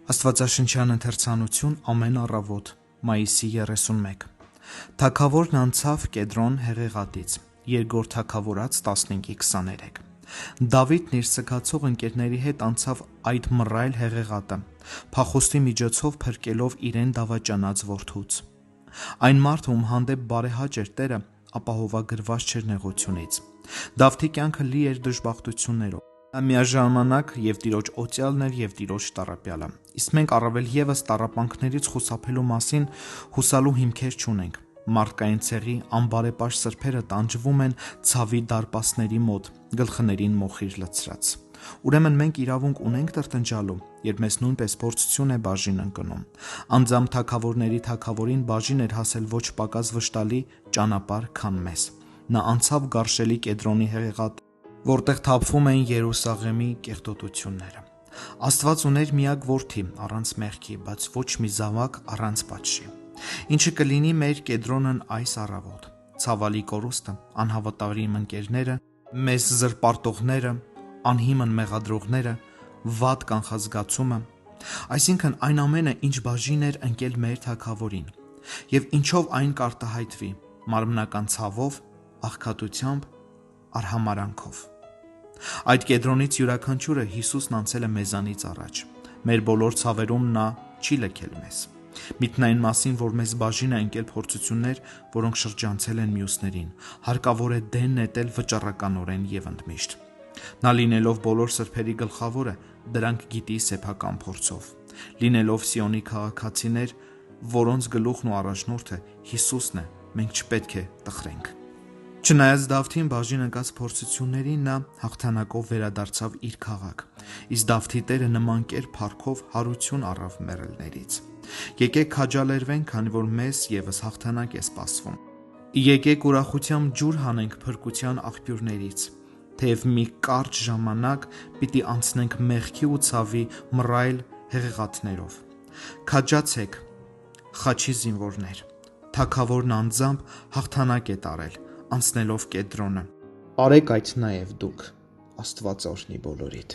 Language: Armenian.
Աստվածաշնչյան ընթերցանություն ամեն առավոտ, մայիսի 31 Թագավորն անցավ Կեդրոն հեղեղատից, երկրորդ թագավորաց 15:23 Դավիթն իր սգացող ընկերների հետ անցավ այդ մռայլ հեղեղատը, փախուստի միջոցով փրկելով իրեն դավաճանած որդուց։ Այն մարդը, ում հանդեպ բարեհաճ էր Տերը, ապահովագրված չէր նեղությունից։ Դավթի կյանքը լի էր դժբախտություններով։ Նա միաժամանակ և Տիրոջ օծյալն էր և Տիրոջ տառապյալը, իսկ մենք առավել ևս տառապանքներից խուսափելու մասին հուսալու հիմքեր չունենք։ Մարդկային ցեղի անբարեպաշտ սրբերը տանջվում են ցավի դարպասների մոտ, գլխներին մոխիր լցրած։ Ուրեմն մենք իրավունք ունենք տրտնջալու, երբ մեզ նույնպես փորձություն է բաժին ընկնում։ Անձամբ թագավորների թագավորին բաժին էր հասել ոչ պակաս վշտալի ճանապարհ, քան մեզ։ Նա անցավ գարշելի Կեդրոնի հեղեղատ, որտեղ թափվում էին Երուսաղեմի կեղտոտությունները։ Աստված ուներ միակ որդի առանց մեղքի, բայց ոչ մի զավակ առանց պատժի։ Ինչը կլինի մեր Կեդրոնն այս առավոտ։ Ցավալի կորուստը, անհավատարիմ ընկերները, մեզ զրպարտողները, անհիմն մեղադրողները, վատ կանխազգացումը, այսինքն այն ամենը, ինչ բաժին էր ընկել մեր թագավորին, և ինչով այն կարտահայտվի՝ մարմնական ցավով, աղքատությամբ, արհամարհանքով։ Այդ Կեդրոնից յուրաքանչյուրը Հիսուսն անցել է մեզանից առաջ։ Մեր բոլոր ցավերում նա չի լքել մեզ։ Միտնային մասին, որ մեզ բաժին է ընկել փորձություններ, որոնք շրջանցել են մյուսներին, հարկավոր է դեն նետել վճռականորեն և ընդմիշտ։ Նա լինելով բոլոր սրբերի գլխավորը, դրանք գիտի սեփական փորձով։ Լինելով Սիոնի քաղաքացիներ, որոնց գլուխն ու առաջնորդը Հիսուսն է, մենք չպետք է տխրենք։ Չնայած Դավթին բաժին ընկած փորձություններին, նա հաղթանակով վերադարձավ իր քաղաք, իսկ Դավթի Տերը նման կերպ փառքով հարություն առավ մեռելներից։ Եկեք քաջալերվենք, քանի որ մեզ ևս հաղթանակ է սպասվում։ Եկեք ուրախությամբ ջուր հանենք փրկության աղբյուրներից, թեև մի կարճ ժամանակ պիտի անցնենք մեղքի ու ցավի մռայլ հեղեղատներով։ Քաջացեք, խաչի զինվորներ, թագավորն անձամբ հաղթանակ է տարել, անցնելով Կեդրոնը։ Արեք այդ նաև դուք, Աստված օրհնի բոլորիդ։